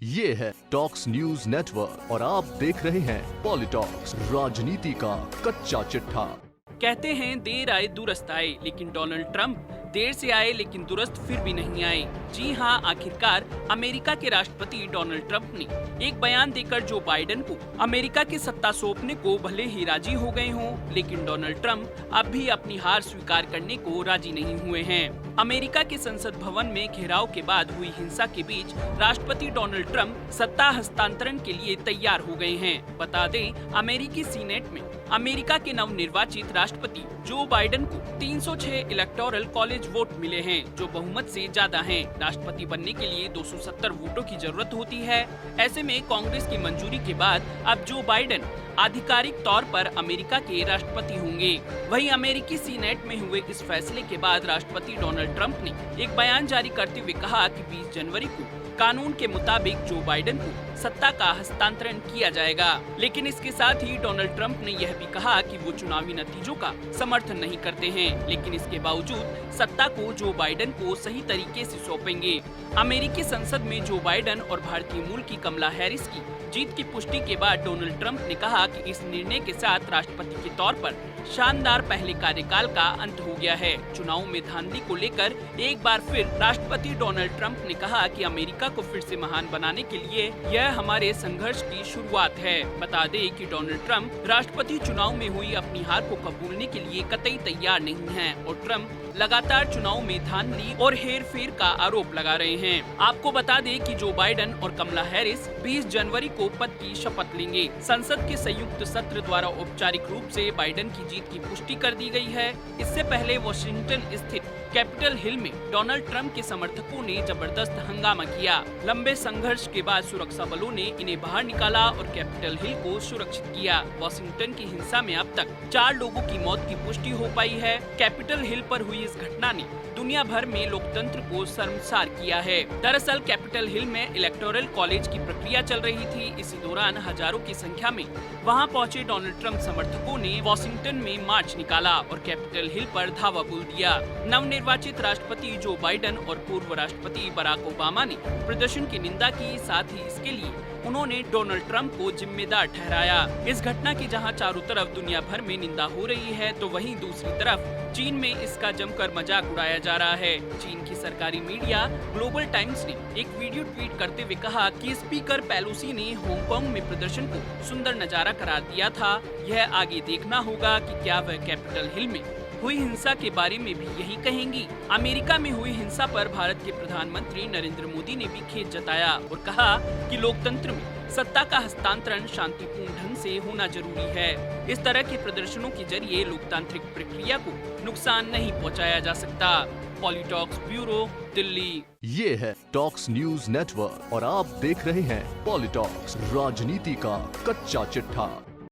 ये है talks news network और आप देख रहे हैं पॉलिटॉक्स, राजनीति का कच्चा चिट्ठा। कहते हैं देर आए दुरुस्त आए, लेकिन डोनाल्ड ट्रंप देर से आए लेकिन दुरुस्त फिर भी नहीं आए। जी हां, आखिरकार अमेरिका के राष्ट्रपति डोनाल्ड ट्रंप ने एक बयान देकर जो बाइडेन को अमेरिका की सत्ता सौंपने को भले ही राजी हो गए हों, लेकिन डोनाल्ड ट्रंप अब भी अपनी हार स्वीकार करने को राजी नहीं हुए हैं। अमेरिका के संसद भवन में घेराव के बाद हुई हिंसा के बीच राष्ट्रपति डोनाल्ड ट्रंप सत्ता हस्तांतरण के लिए तैयार हो गए हैं। बता दें, अमेरिकी सीनेट में अमेरिका के नवनिर्वाचित राष्ट्रपति जो बाइडेन को 306 इलेक्टोरल कॉलेज वोट मिले हैं, जो बहुमत से ज्यादा हैं। राष्ट्रपति बनने के लिए 270 वोटों की जरूरत होती है। ऐसे में कांग्रेस की मंजूरी के बाद अब जो बाइडेन आधिकारिक तौर पर अमेरिका के राष्ट्रपति होंगे। वहीं अमेरिकी सीनेट में हुए इस फैसले के बाद राष्ट्रपति डोनाल्ड ट्रंप ने एक बयान जारी करते हुए कहा कि 20 जनवरी को कानून के मुताबिक जो बाइडेन को सत्ता का हस्तांतरण किया जाएगा। लेकिन इसके साथ ही डोनाल्ड ट्रंप ने यह भी कहा कि वो चुनावी नतीजों का समर्थन नहीं करते हैं, लेकिन इसके बावजूद सत्ता को जो बाइडेन को सही तरीके से सौंपेंगे। अमेरिकी संसद में जो बाइडेन और भारतीय मूल की कमला हैरिस की जीत की पुष्टि के बाद डोनाल्ड ट्रंप ने कहा कि इस निर्णय के साथ राष्ट्रपति के तौर पर शानदार पहले कार्यकाल का अंत हो गया है। चुनाव में धांधली को लेकर एक बार फिर राष्ट्रपति डोनाल्ड ट्रंप ने कहा कि अमेरिका को फिर से महान बनाने के लिए यह हमारे संघर्ष की शुरुआत है। बता दें कि डोनाल्ड ट्रंप राष्ट्रपति चुनाव में हुई अपनी हार को कबूलने के लिए कतई तैयार नहीं हैं और ट्रंप लगातार चुनाव में धांधली और हेरफेर का आरोप लगा रहे हैं। आपको बता दें कि जो बाइडेन और कमला हैरिस 20 जनवरी को पद की शपथ लेंगे। संसद के संयुक्त सत्र द्वारा औपचारिक रूप से बाइडेन की जीत की पुष्टि कर दी गई है। इससे पहले वॉशिंगटन स्थित कैपिटल हिल में डोनाल्ड ट्रंप के समर्थकों ने जबरदस्त हंगामा किया। लंबे संघर्ष के बाद सुरक्षा बलों ने इन्हें बाहर निकाला और कैपिटल हिल को सुरक्षित किया। वॉशिंगटन की हिंसा में अब तक 4 लोगों की मौत की पुष्टि हो पाई है। कैपिटल हिल पर हुई इस घटना ने दुनिया भर में लोकतंत्र को शर्मसार किया है। दरअसल कैपिटल हिल में इलेक्टोरल कॉलेज की प्रक्रिया चल रही थी। इसी दौरान हजारों की संख्या में वहां पहुंचे डोनाल्ड ट्रंप समर्थकों ने वॉशिंगटन में मार्च निकाला और कैपिटल हिल पर धावा बोल दिया। नवनिर्वाचित राष्ट्रपति जो बाइडेन और पूर्व राष्ट्रपति बराक ओबामा ने प्रदर्शन की निंदा की, साथ ही इसके लिए उन्होंने डोनाल्ड ट्रंप को जिम्मेदार ठहराया। इस घटना की जहां चारों तरफ दुनिया भर में निंदा हो रही है, तो वहीं दूसरी तरफ चीन में इसका जमकर मजाक उड़ाया जा रहा है। चीन की सरकारी मीडिया ग्लोबल टाइम्स ने एक वीडियो ट्वीट करते हुए कहा कि स्पीकर पेलोसी ने हांगकांग में प्रदर्शन को सुंदर नजारा करार दिया था। यह आगे देखना होगा कि क्या वह कैपिटल हिल में हुई हिंसा के बारे में भी यही कहेंगी। अमेरिका में हुई हिंसा पर भारत के प्रधानमंत्री नरेंद्र मोदी ने भी खेद जताया और कहा कि लोकतंत्र में सत्ता का हस्तांतरण शांतिपूर्ण ढंग से होना जरूरी है। इस तरह के प्रदर्शनों के जरिए लोकतांत्रिक प्रक्रिया को नुकसान नहीं पहुंचाया जा सकता। पॉलिटॉक्स ब्यूरो, दिल्ली। ये है टॉक्स न्यूज नेटवर्क और आप देख रहे हैं पॉलिटॉक्स, राजनीति का कच्चा चिट्ठा।